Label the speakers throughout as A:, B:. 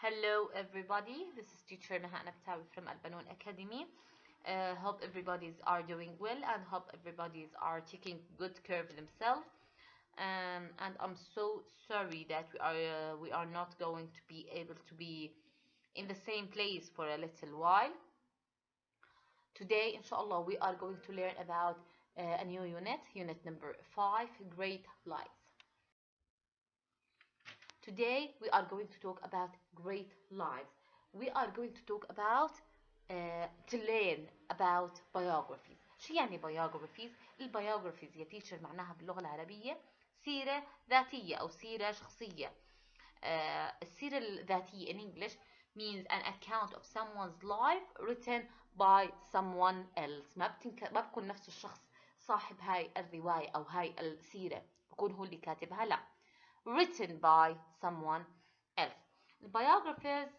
A: Hello everybody, this is teacher عنبتاوي from Al Academy. Hope everybody's are doing well and hope everybody's are taking good care of themselves. And I'm so sorry that we are not going to be able to be in the same place for a little while. Today, inshallah, we are going to learn about a new unit number 5, Great Lives. Today we are going to talk about great lives. We are going to talk about to learn about biographies. شو يعني biographies؟ الbiographies يا teacher معناها باللغة العربية سيرة ذاتية أو سيرة شخصية. السيرة الذاتية in English means an account of someone's life written by someone else. ما بكون نفس الشخص صاحب هاي الرواية أو هاي السيرة، بكون هو اللي كاتبها، لا. Written by someone else. The biographies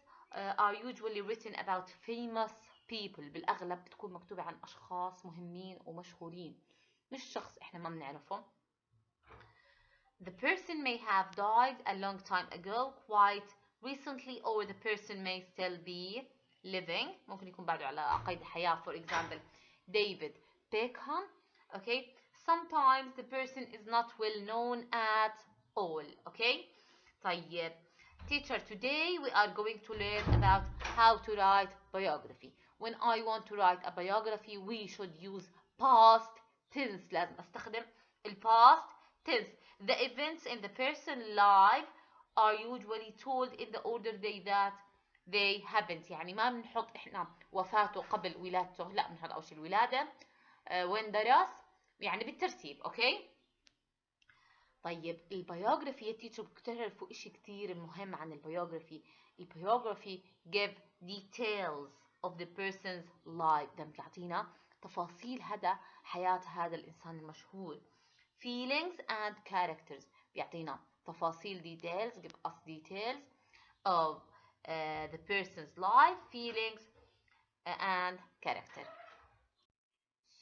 A: are usually written about famous people. بالأغلب بتكون مكتوبة عن أشخاص مهمين ومشهورين، مش شخص إحنا ما بنعرفه. The person may have died a long time ago, quite recently, or the person may still be living. ممكن يكون بعده على قيد الحياة. For example, David Beckham. Okay. Sometimes the person is not well known at all. Okay. طيب teacher, today we are going to learn about how to write biography. When I want to write a biography we should use past tense. لازم استخدم past tense. The events in the person's life are usually told in the order that they happened. يعني ما بنحط احنا وفاته قبل ولادته، لا بنحط اول شيء الولادة، وين درس، يعني بالترتيب. اوكي. طيب البيوغرافي يا تيتشر بتعرفوا اشي كتير مهم عن البيوغرافي. البيوغرافي give details of the person's life. ده بتعطينا تفاصيل حياة هذا الإنسان المشهور. Feelings and characters بيعطينا تفاصيل details give us details of the person's life, feelings and character.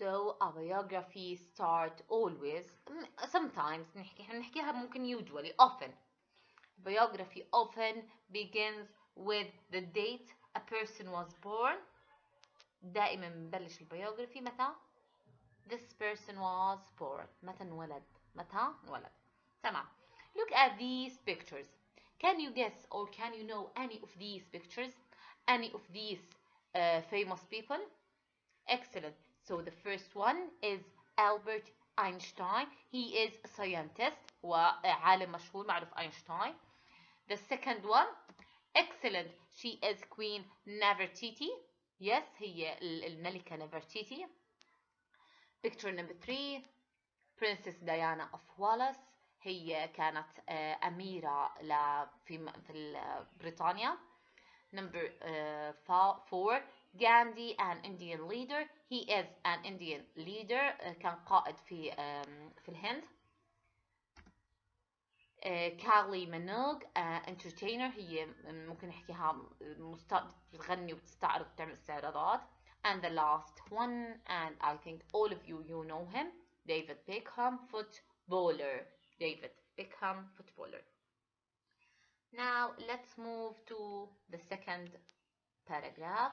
A: So a biography start always, sometimes نحكيها ممكن usually, often. Biography often begins with the date a person was born. دائما بنبلش البيوغرافي متى this person was born، متى انولد، تمام. Look at these pictures. Can you guess or can you know any of these pictures? Any of these famous people? Excellent. So the first one is Albert Einstein. He is a scientist وعالم مشهور معروف Einstein. The second one, excellent. She is Queen Nefertiti. Yes, هي الملكة نفرتيتي. Picture number 3, Princess Diana of Wales. هي كانت أميرة في بريطانيا. Number 4, Gandhi, an Indian leader. He is an Indian leader. كان قائد في الهند. Kylie Minogue, entertainer. هي ممكن نحكيها بتغني وبتستعرض وبتعمل استعراضات. And the last one, and I think all of you know him, David Beckham, footballer. David Beckham, footballer. Now let's move to the second paragraph.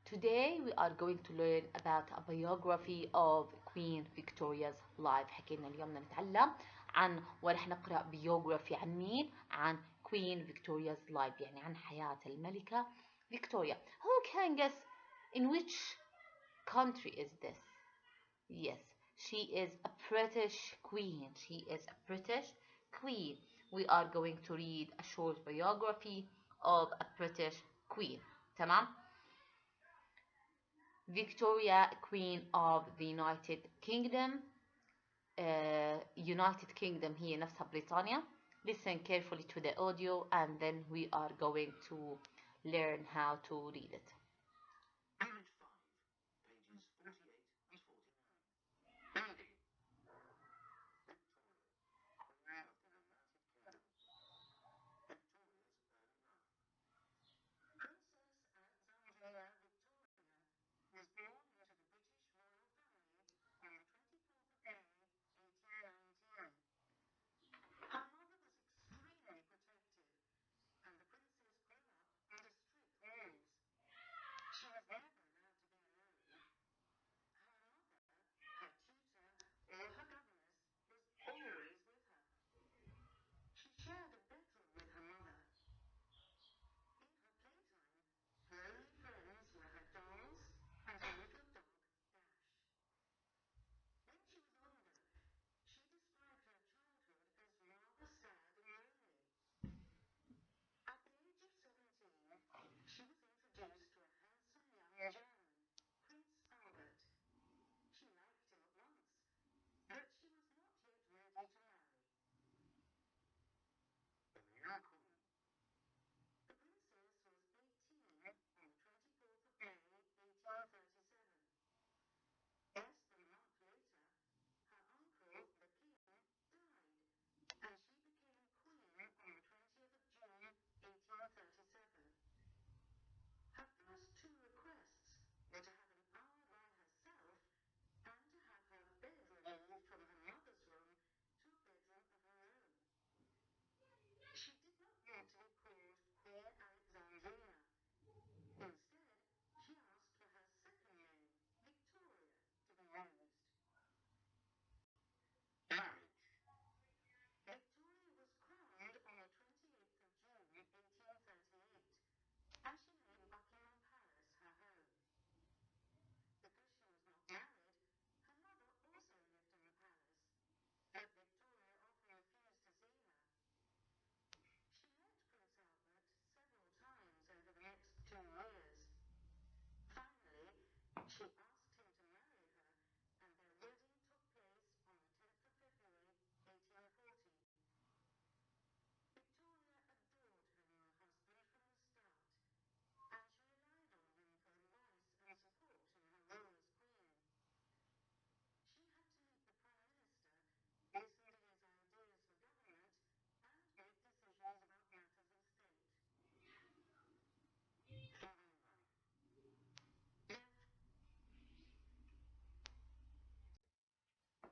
A: Today we are going to learn about a biography of Queen Victoria's life. حكينا اليوم نتعلم عن ورح نقرأ biography عن مين؟ عن Queen Victoria's life، يعني عن حياة الملكة فيكتوريا. Who can guess in which country is this? Yes, she is a British queen. She is a British queen. We are going to read a short biography of a British queen. تمام؟ Victoria, Queen of the United Kingdom. United Kingdom هي نفسها بريطانيا. Listen carefully to the audio and then we are going to learn how to read it.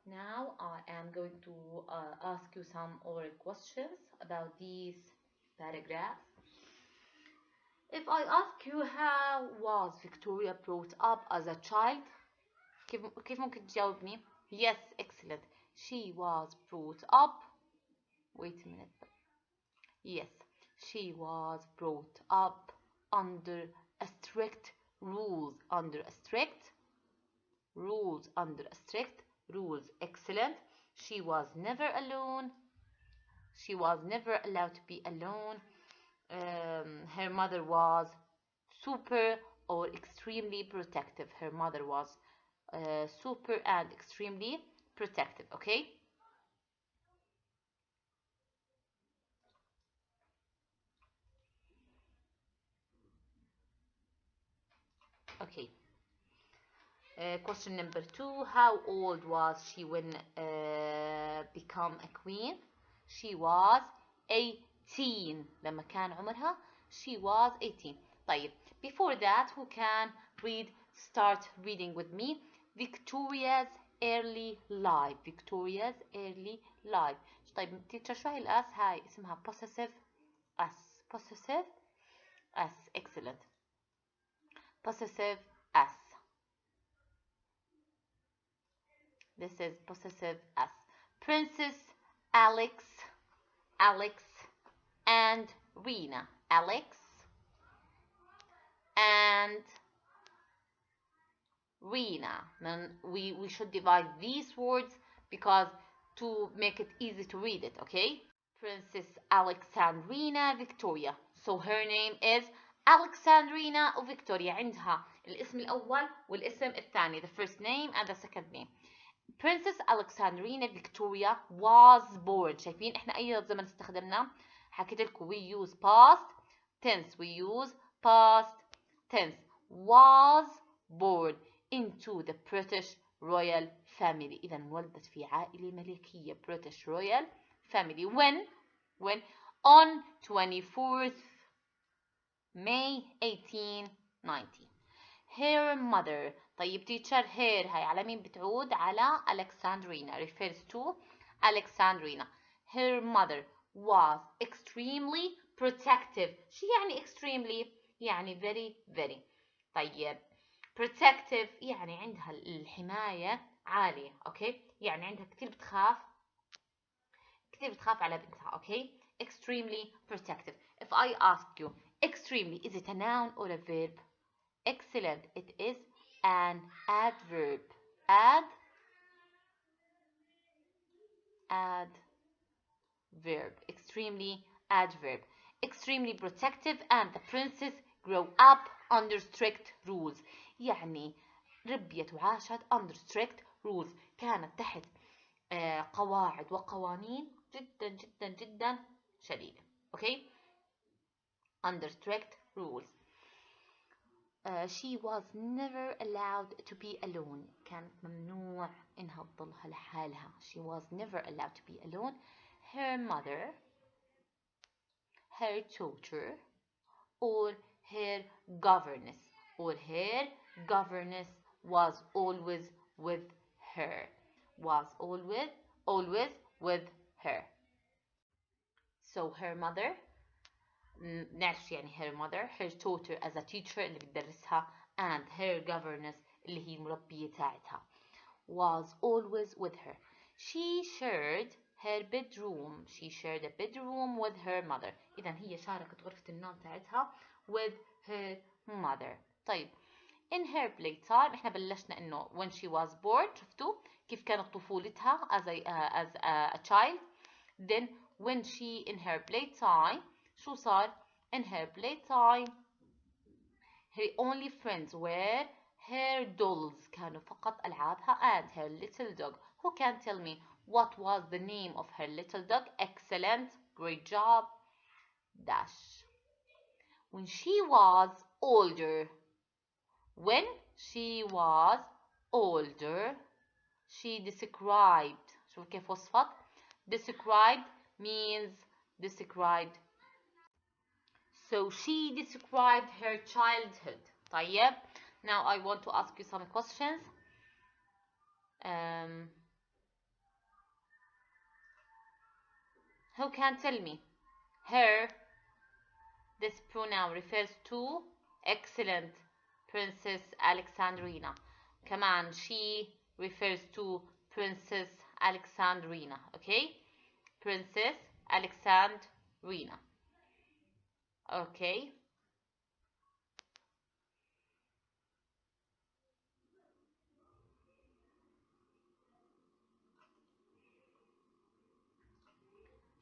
A: Now I am going to ask you some oral questions about these paragraphs. If I ask you how was Victoria brought up as a child, كيف ممكن تجاوبني؟ Yes, excellent. She was brought up. Wait a minute. Yes, she was brought up under a strict rules. Under a strict rules. Under a strict rules. Excellent. She was never alone. She was never allowed to be alone. Her mother was super or extremely protective. Her mother was super and extremely protective. Okay. Okay. Question number 2. How old was she when become a queen? She was 18. لما كان عمرها she was 18. طيب, before that, who can start reading with me? Victoria's early life. Victoria's early life. طيب, teacher شو هاي الأس؟ هاي اسمها possessive S. Possessive S. Excellent. Possessive S. This is possessive S. Princess Alex and Rena. Alex and Rena. Then we should divide these words because to make it easy to read it, okay? Princess Alexandrina Victoria. So her name is Alexandrina Victoria. عندها الاسم الأول والاسم الثاني. The first name and the second name. Princess Alexandrina Victoria was born. شايفين احنا اي زمن استخدمنا؟ حكيت لكم we use past tense. We use past tense. Was born into the British royal family. إذا انولدت في عائلة ملكية. British royal family. When on 24th May 1890. Her mother. طيب teacher, her هاي على مين بتعود؟ على Alexandrina. Refers to Alexandrina. Her mother was extremely protective. شو يعني extremely؟ يعني very. طيب, protective يعني عندها الحماية عالية. اوكي, يعني عندها كتير بتخاف على بنتها. اوكي, extremely protective. If I ask you, extremely, is it a noun or a verb? Excellent. It is an adverb. Adverb. Extremely adverb. Extremely protective, and the princess grew up under strict rules. يعني ربيت وعاشت under strict rules. كانت تحت قواعد وقوانين جدا شديدة. Okay? Under strict rules. She was never allowed to be alone. كانت ممنوع إنها تضلها لحالها. She was never allowed to be alone. Her mother, her tutor, or her governess was always with her. Was always with her. So her mother, نعرف يعني her mother, her tutor as a teacher اللي بتدرسها, and her governess اللي هي المربية تاعتها, was always with her. She shared a bedroom with her mother. إذا هي شاركت غرفة النوم تاعتها with her mother. طيب, in her playtime احنا بلشنا انه when she was born, شفتوا كيف كانت طفولتها as a child. Then when she in her playtime, شو صار؟ In her playtime, her only friends were her dolls كانوا فقط ألعابها and her little dog. Who can tell me what was the name of her little dog? Excellent, great job, dash. When she was older, when she was older, she described. شوف كيف وصفت. Described means described. So she described her childhood. طيب. Now I want to ask you some questions. Who can tell me? Her. This pronoun refers to. Excellent. Princess Alexandrina. كمان she refers to Princess Alexandrina. Okay? Princess Alexandrina. Okay.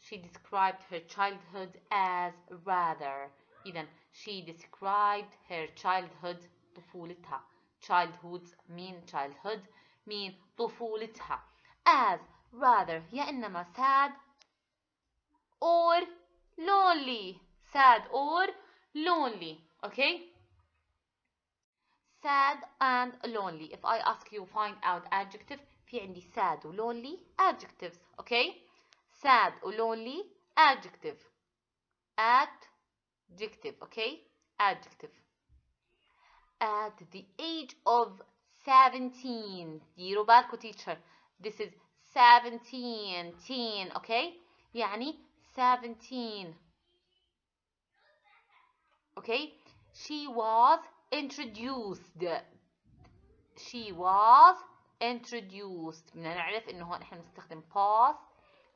A: She described her childhood as rather. إذن she described her childhood طفولتها. Childhood mean childhood mean طفولتها as rather يا إنما sad or lonely. Sad or lonely. Okay? Sad and lonely. If I ask you find out adjective, في عندي sad و lonely adjectives. Okay? Sad or lonely adjective. Adjective. Okay? Adjective. At the age of 17. ديروا بالكم teacher. This is 17. Teen. Okay? يعني 17. Okay? She was introduced. She was introduced. بدنا نعرف إنه هون إحنا بنستخدم past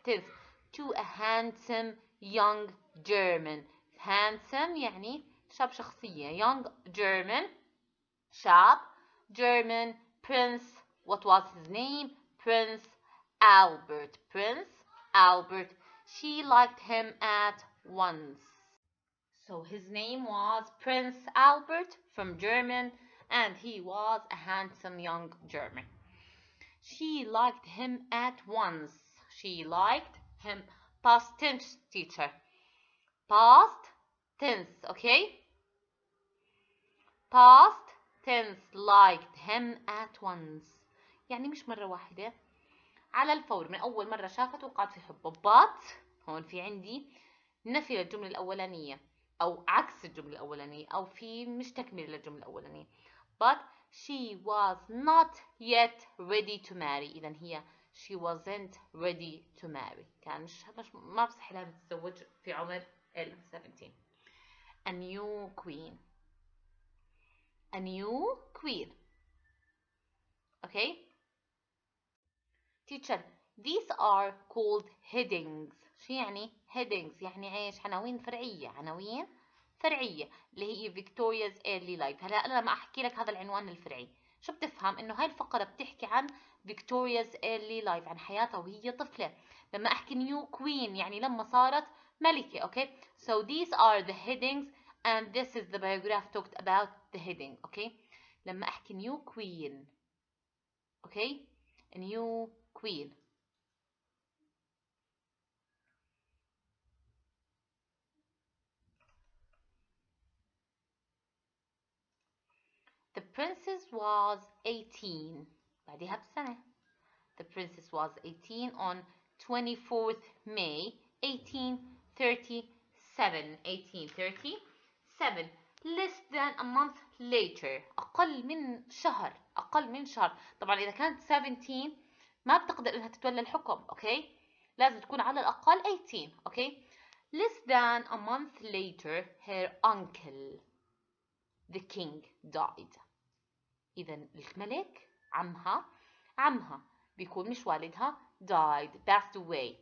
A: tense to a handsome young German. Handsome يعني شاب شخصية. Young German شاب German prince. What was his name? Prince Albert. Prince Albert. She liked him at once. So his name was Prince Albert from German, and he was a handsome young German. She liked him at once. She liked him. Past tense, teacher. Past tense, okay? Past tense, liked him at once. يعني مش مرة واحدة. على الفور، من أول مرة شافت وقعت في حبه. But هون في عندي نفي للجملة الأولانية، أو عكس الجملة الأولانية، أو في مش تكملة للجملة الأولانية. But she was not yet ready to marry. إذن هي she wasn't ready to marry. كان مش ما بصح لها تتزوج في عمر 17. A new queen. A new queen. Okay? Teacher, these are called headings. شو يعني headings؟ يعني ايش؟ عناوين فرعية. عناوين فرعية اللي هي Victoria's early life. هلا انا لما احكي لك هذا العنوان الفرعي شو بتفهم؟ انه هاي الفقرة بتحكي عن Victoria's early life، عن حياتها وهي طفلة. لما احكي new queen يعني لما صارت ملكة. Okay? So these are the headings and this is the paragraph talked about the heading. Okay? لما احكي new queen. Okay? A new queen. The princess was 18. بعدها بسنة. The princess was 18 on 24th May 1837. 1837. Less than a month later. أقل من شهر. أقل من شهر. طبعا إذا كانت 17 ما بتقدر إنها تتولى الحكم. أوكي؟ لازم تكون على الأقل 18. أوكي؟ Less than a month later, her uncle, the king, died. إذا الملك عمها بيكون مش والدها died, passed away,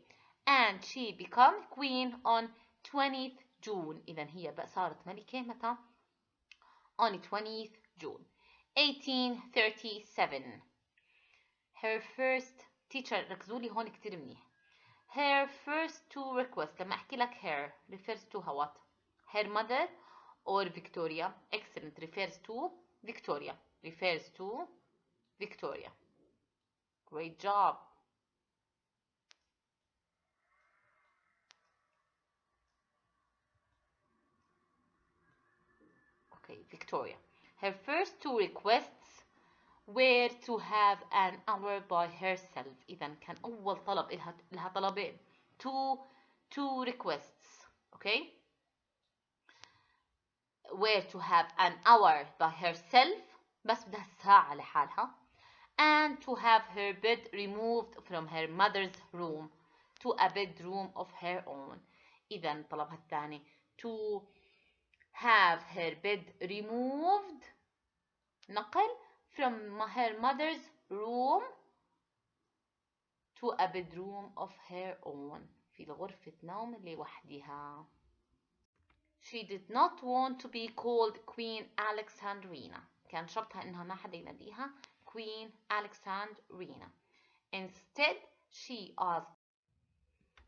A: and she became queen on 20th June. إذا هي بقى صارت ملكة متى؟ on 20th June 1837. Her first teacher ركزوا لي هون كتير منيح. Her first two requests. لما أحكي لك her refers to what? Her mother or Victoria. Excellent. Refers to Victoria. refers to Victoria. Great job. Okay, Victoria. Her first two requests were to have an hour by herself. إذا كان أول طلب لها طلبين. Two requests. Okay? Were to have an hour by herself. بس بدها ساعة لحالها. And to have her bed removed from her mother's room to a bedroom of her own. إذا طلبها الثاني to have her bed removed نقل from her mother's room to a bedroom of her own في غرفة نوم لوحدها. She did not want to be called Queen Alexandrina. كان شرطها إنها ما حدا يناديها Queen Alexandrina. Instead she asked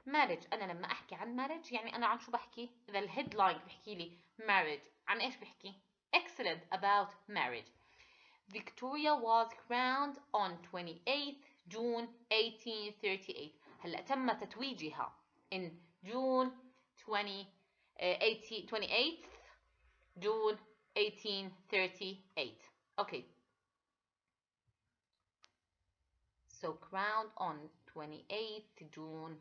A: marriage. أنا لما أحكي عن marriage يعني أنا عن شو بحكي؟ إذا الهيدلاين بحكي لي marriage عن إيش بحكي؟ Excellent about marriage. Victoria was crowned on 28th June 1838. هلا تم تتويجها in June 28th June 1838. Okay. So crowned on 28th June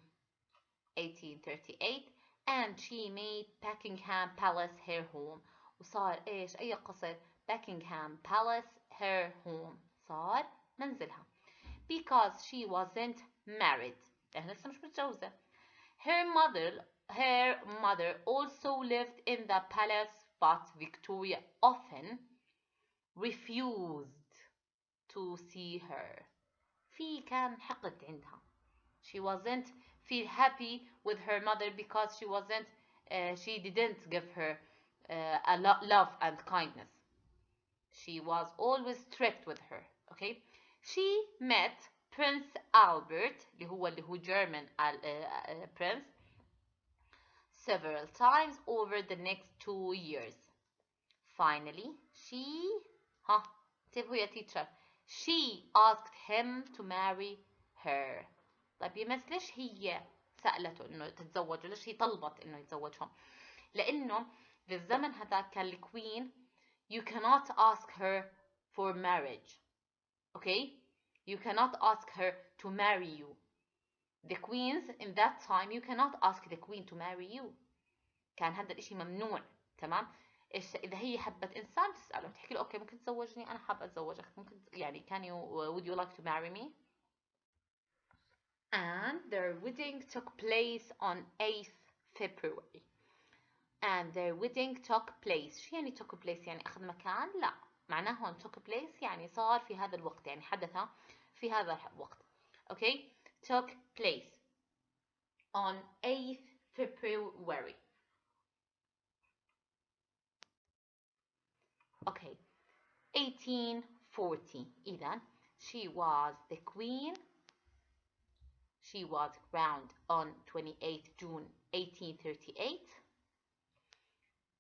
A: 1838 and she made Buckingham Palace her home. وصار ايش اي قصر Buckingham Palace her home صار منزلها because she wasn't married لأنها لسه مش متجوزة. Her mother also lived in the palace but Victoria often refused to see her. في كان حقد عندها. She wasn't feel happy with her mother because she didn't give her love and kindness. She was always strict with her. Okay. She met Prince Albert اللي هو German prince several times over the next 2 years. Finally, انتبهوا يا teacher. She asked him to marry her. طيب يمس ليش هي سألته إنه تتزوجوا؟ ليش هي طلبت إنه يتزوجهم؟ لأنه بالزمن هذاك كان الكوين you cannot ask her for marriage. Okay? You cannot ask her to marry you. The queens in that time you cannot ask the queen to marry you. كان هذا الإشي ممنوع. تمام؟ إذا هي حبت إنسان تسأله تحكي له أوكي ممكن تزوجني أنا حابة أتزوجك ممكن يعني would you like to marry me? And their wedding took place on 8th February. And their wedding took place. شو يعني took place؟ يعني أخذ مكان؟ لا معناه هون took place يعني صار في هذا الوقت يعني حدث في هذا الوقت. Okay? Took place on 8th February. Okay. 1840. إذن she was the queen. She was crowned on 28th June 1838.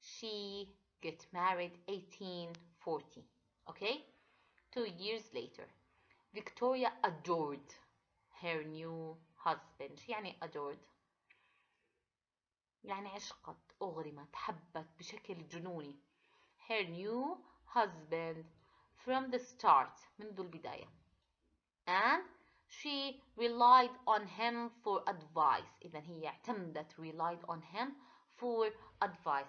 A: She got married 1840. Okay? 2 years later, Victoria adored her new husband. شو يعني adored؟ يعني عشقت، أغرمت، حبت بشكل جنوني. Her new husband from the start منذ البداية. And she relied on him for advice. إذا هي اعتمدت relied on him for advice.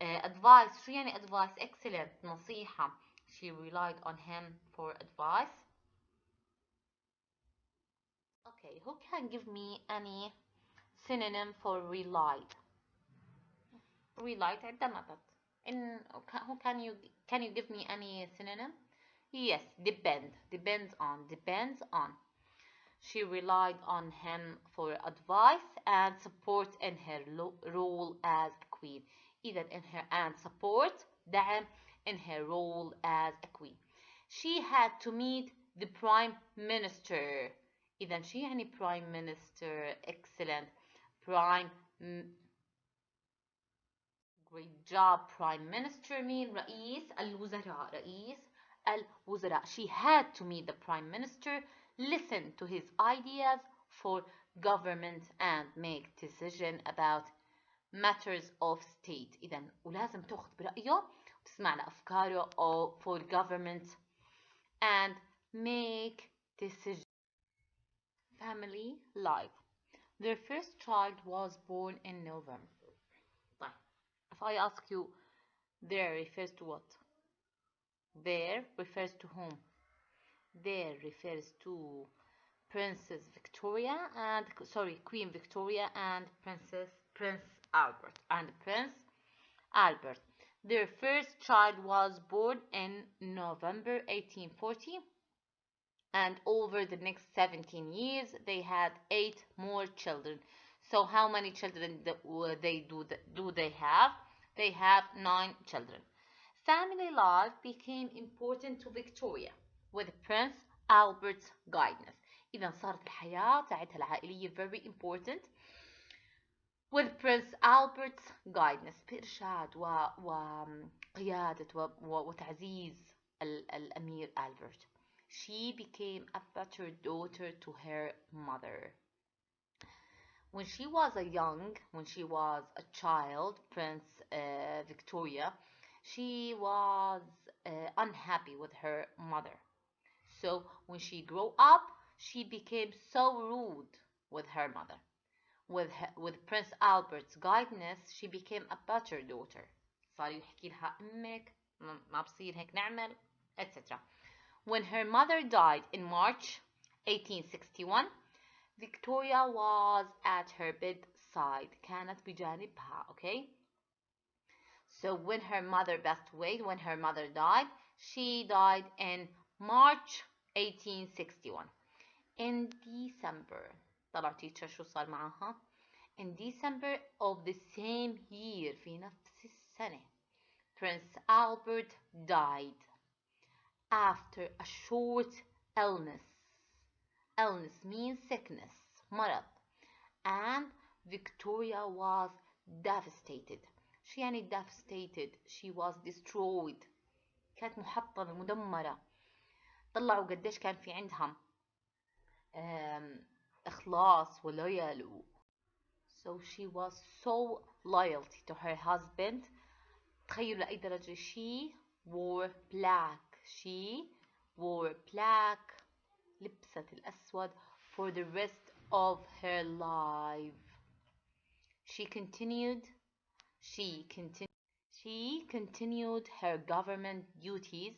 A: Advice شو يعني advice؟ Excellent نصيحة. She relied on him for advice. Okay, who can give me any synonym for relied? Relied اعتمدت. Who can you give me any synonym? Yes, depends on. She relied on him for advice and support in her role as a queen. إذا in her and support دعم in her role as a queen. She had to meet the prime minister. إذا شو يعني prime minister? Excellent. Great job. Prime minister mean رئيس الوزراء. رئيس الوزراء. She had to meet the prime minister, listen to his ideas for government and make decision about matters of state. إذا ولازم تأخذ برأيه وتسمع لأفكاره for government and make decision. Family life. Their first child was born in November. طيب, if I ask you, there refers to what? There refers to whom? There refers to Princess Victoria and Queen Victoria and Prince Albert. Their first child was born in November 1840, and over the next 17 years they had 8 more children. So how many children do they have? They have 9 children. Family life became important to Victoria with Prince Albert's guidance. إذا صارت الحياة تاعتها العائلية very important with Prince Albert's guidance، بإرشاد وقيادة وتعزيز الأمير ألبرت. She became a better daughter to her mother. When she was a child, Prince Victoria, she was unhappy with her mother. So when she grew up, she became so rude with her mother. With Prince Albert's guidance, she became a better daughter. صار يحكي لها أمك ما بصير هيك نعمل etc. When her mother died in March 1861, Victoria was at her bedside. كانت بجانبها. Okay? So when her mother passed away, when her mother died, she died in March 1861. In December, طلع teacher شو صار معها? In December of the same year, في نفس السنة, Prince Albert died after a short illness. Illness means sickness, مرض. And Victoria was devastated. شو يعني devastated? She was destroyed. كانت محطمة مدمرة. طلعوا قديش كان في عندها إخلاص ولويال. So she was so loyal to her husband. تخيلوا لأي درجة. She wore black. لبست الأسود for the rest of her life. She continued her government duties,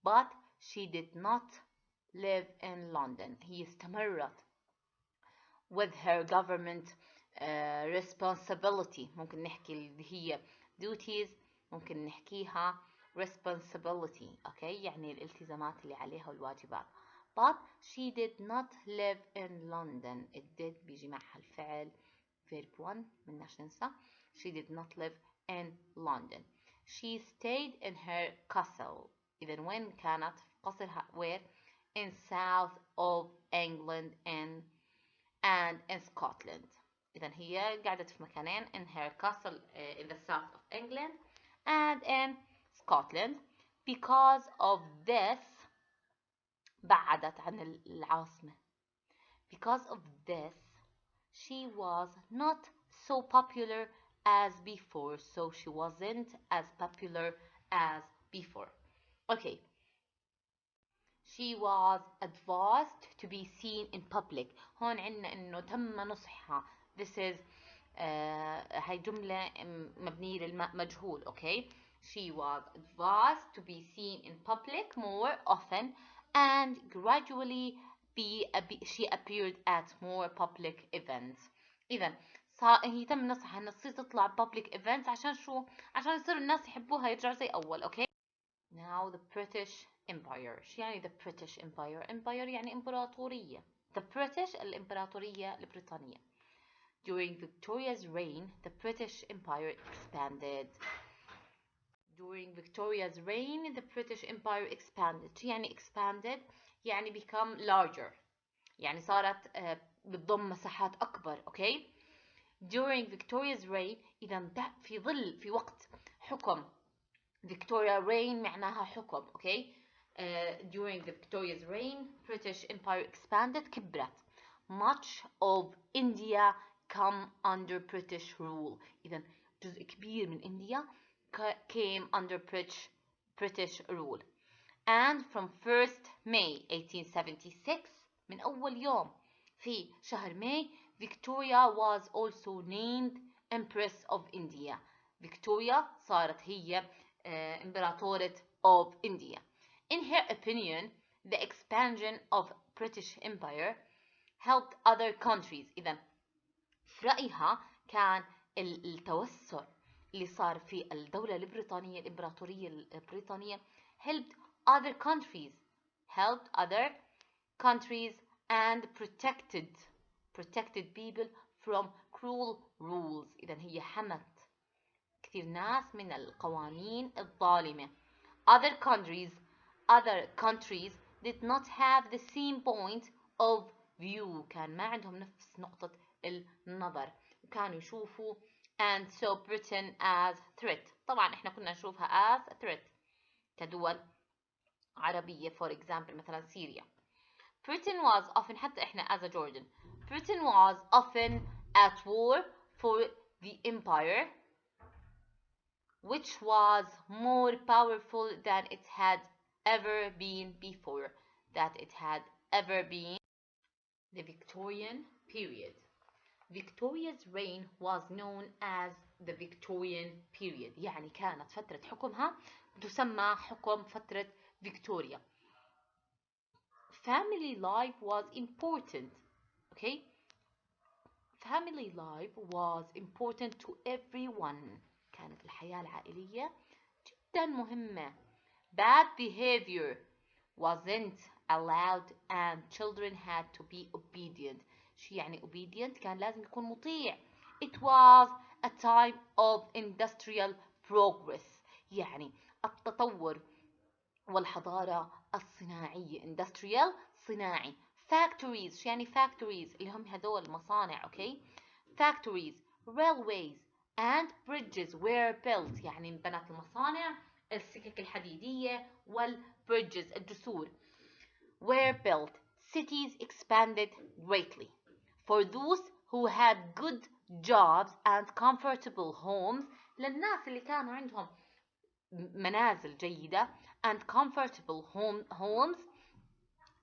A: but she did not live in London. هي استمرت with her government responsibility. ممكن نحكي اللي هي duties، ممكن نحكيها responsibility. okay? يعني الالتزامات اللي عليها والواجبات. But she did not live in London. It did بيجي معها الفعل verb 1 مناش ننسى. She did not live in London. She stayed in her castle. إذا وين كانت؟ في قصرها. Where? In south of England and in Scotland. إذا هي قعدت في مكانين. In her castle in the south of England and in Scotland. Because of this بعدت عن العاصمة. Because of this, she was not so popular as before. So she wasn't as popular as before. Okay. She was advised to be seen in public. هون عندنا إنه تم نصحها. This is هاي جملة مبنية للمجهول. Okay. She was advised to be seen in public more often, and gradually she appeared at more public events. إذا هي تم نصحها إنها تصير تطلع public events عشان شو؟ عشان يصير الناس يحبوها يرجعوا زي أول. Okay. Now the British Empire. شو يعني the British Empire? Empire يعني إمبراطورية. The British الإمبراطورية البريطانية. During Victoria's reign, the British Empire expanded. During Victoria's reign, the British Empire expanded. شو يعني expanded؟ يعني become larger. يعني صارت بتضم مساحات أكبر. Okay. During Victoria's reign، إذا في وقت حكم Victoria reign معناها حكم. Okay. during the Victoria's reign British Empire expanded كبرت. Much of India come under British rule. إذا جزء كبير من إنديا came under British rule. And from 1st May 1876 من أول يوم في شهر ماي Victoria was also named Empress of India. Victoria صارت هي إمبراطورة of India. In her opinion, the expansion of British Empire helped other countries. إذا في رأيها كان التوسع اللي صار في الدولة البريطانية الإمبراطورية البريطانية helped other countries and protected people from cruel rules. إذا هي حمت كثير ناس من القوانين الظالمة. Other countries did not have the same point of view. كان ما عندهم نفس نقطة النظر وكانوا يشوفوا and saw Britain as threat. طبعا احنا كنا نشوفها as a threat كدول عربية. for example مثلا سوريا. Britain was often حتى احنا as a Jordan. Britain was often at war for the empire which was more powerful than it had ever been before. The Victorian period. Victoria's reign was known as the Victorian period. يعني كانت فترة حكمها تسمى حكم فترة فيكتوريا. Family life was important. Okay? Family life was important to everyone. كانت الحياة العائلية جدا مهمة. Bad behavior wasn't allowed and children had to be obedient. شو يعني obedient؟ كان لازم يكون مطيع. It was a time of industrial progress. يعني التطور والحضارة الصناعية. industrial صناعي. factories شو يعني factories؟ اللي هم هذول المصانع. okay? factories, railways and bridges were built. يعني انبنت المصانع السكك الحديدية والbridges الجسور were built. Cities expanded greatly. For those who had good jobs and comfortable homes, للناس اللي كانوا عندهم منازل جيدة and comfortable homes,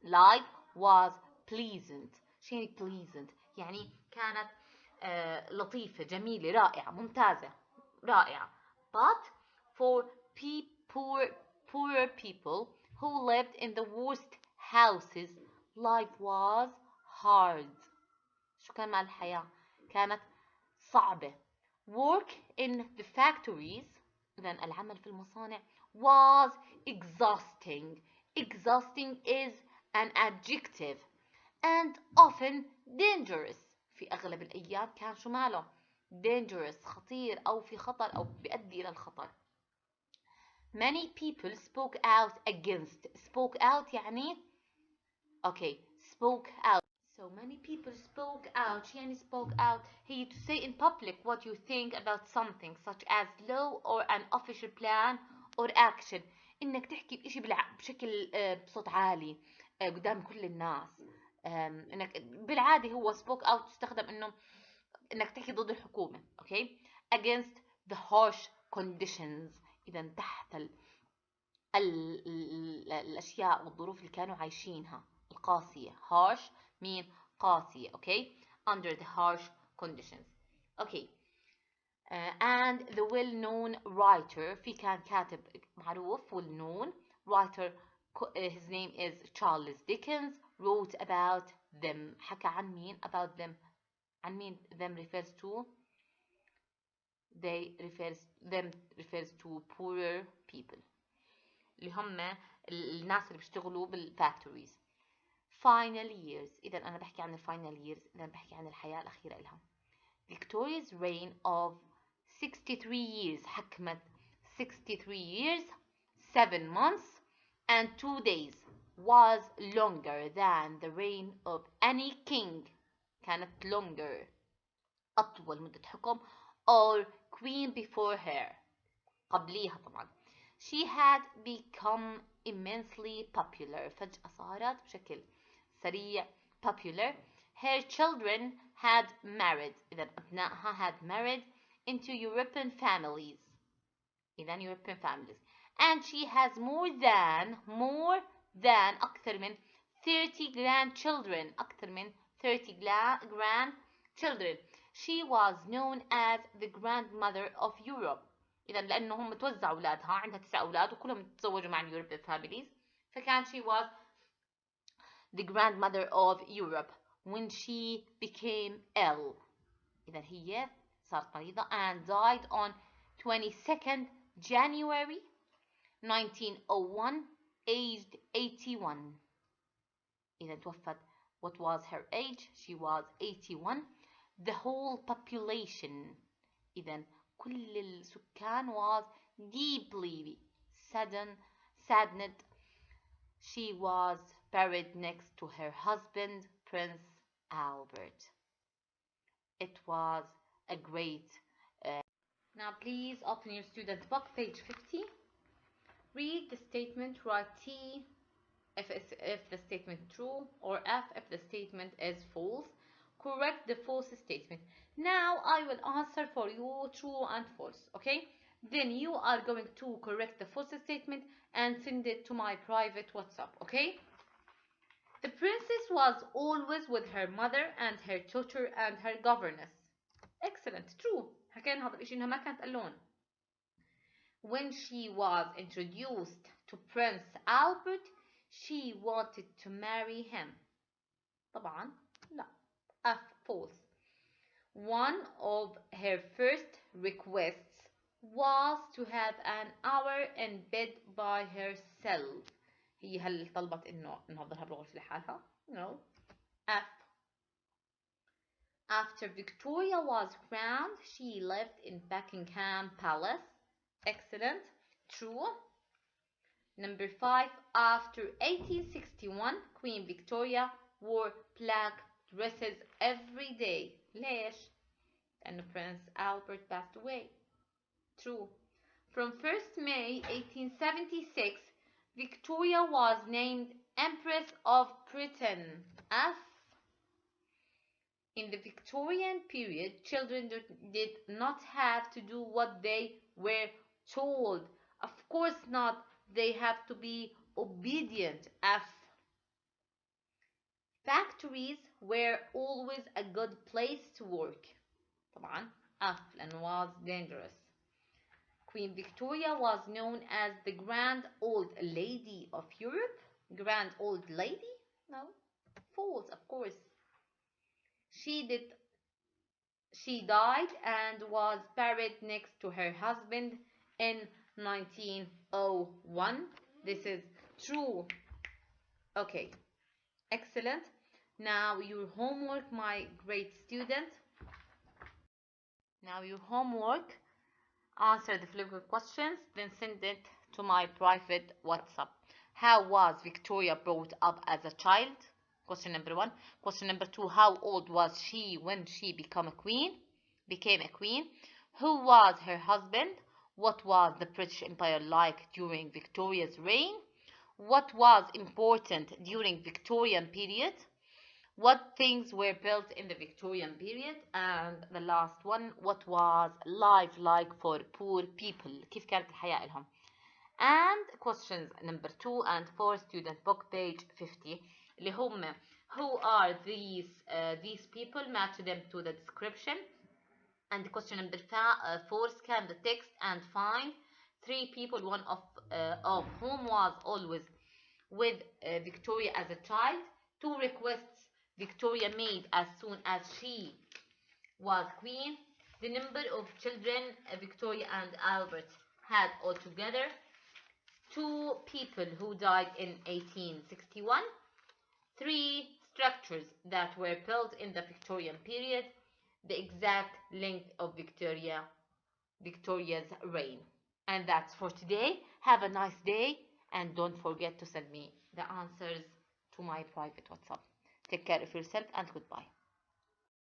A: life was pleasant. شو يعني pleasant؟ يعني كانت لطيفة جميلة رائعة ممتازة رائعة. But for poorer people who lived in the worst houses, life was hard. شو كان مع الحياة؟ كانت صعبة. Work in the factories إذن العمل في المصانع was exhausting. Exhausting is an adjective and often dangerous. في أغلب الأيام كان شو ماله؟ dangerous خطير أو في خطر أو بيؤدي إلى الخطر. Many people spoke out against. spoke out يعني okay spoke out. So many people spoke out. شو يعني spoke out؟ هي to say in public what you think about something such as law or an official plan or action. إنك تحكي بإشي بشكل بصوت عالي قدام كل الناس. إنك بالعادة هو spoke out تستخدم إنك تحكي ضد الحكومة. okay? Against the harsh conditions. إذا تحت الأشياء والظروف اللي كانوا عايشينها القاسية. harsh mean قاسية. okay? Under the harsh conditions. okay. And the well-known writer في كان كاتب معروف well known writer his name is Charles Dickens wrote about them. حكى عن مين؟ about them. عن مين them refers to؟ them refers to poorer people اللي هم الناس اللي بيشتغلوا بالفاكتوريز. final years. إذا أنا بحكي عن الفاينل years. إذا بحكي عن الحياة الأخيرة لها. Victoria's reign of 63 years. حكمت 63 years 7 months and 2 days was longer than the reign of any king. كانت longer أطول مدة حكم or queen before her قبليها طبعا. she had become immensely popular. فجأة صارت بشكل سريع popular. Her children had married. إذا أبنائها had married into European families. إذا European families. And she has more than أكثر من 30 grandchildren. أكثر من 30 grandchildren. She was known as the grandmother of Europe. إذا لأنه هم توزعوا أولادها، عندها 9 أولاد وكلهم تزوجوا مع European families، فكان she was the grandmother of Europe when she became ill. إذا هي صارت مريضة and died on 22nd January 1901 aged 81. إذا توفت. What was her age? She was 81. The whole population. إذا كل السكان was deeply saddened. She was buried next to her husband, Prince Albert. It was a great... Now please open your student book, page 50. Read the statement, write T if the statement is true, or F if the statement is false. Correct the false statement. Now I will answer for you true and false, okay? Then you are going to correct the false statement and send it to my private WhatsApp, okay? The princess was always with her mother and her tutor and her governess. Excellent, true. حكينا هذا الشيء إنها ما كانت alone. When she was introduced to Prince Albert, she wanted to marry him. طبعا لا. F false. One of her first requests was to have an hour in bed by herself. هي هل طلبت إنه نحضرها بغرفة لحالها؟ No. F. After Victoria was crowned, she lived in Buckingham Palace. Excellent. True. Number 5. After 1861, Queen Victoria wore black dresses every day. ليش؟ لأنه Prince Albert passed away. True. From 1st May 1876, Victoria was named Empress of Britain. F. In the Victorian period, children did not have to do what they were told. Of course not. They have to be obedient. F. Factories were always a good place to work. طبعا F لأنه was dangerous. Queen Victoria was known as the Grand Old Lady of Europe. Grand Old Lady? No. False, of course. She died and was buried next to her husband in 1901. This is true. Okay. Excellent. Now your homework, my great student. Now your homework. Answer the following questions, then send it to my private WhatsApp. How was Victoria brought up as a child? Question number 1. Question number 2. How old was she when she became a queen? Who was her husband? What was the British Empire like during Victoria's reign? What was important during Victorian period? What things were built in the Victorian period? And the last one, what was life like for poor people? كيف كانت الحياة لهم? And questions number 2 and 4, student book, page 50. اللي هم who are these people? Match them to the description. And question number 4, scan the text and find 3 people, one of whom was always with Victoria as a child. 2 requests Victoria made as soon as she was queen. The number of children Victoria and Albert had altogether. 2 people who died in 1861. 3 structures that were built in the Victorian period. The exact length of Victoria's reign. And that's for today. Have a nice day and don't forget to send me the answers to my private WhatsApp. Take care of yourself and goodbye.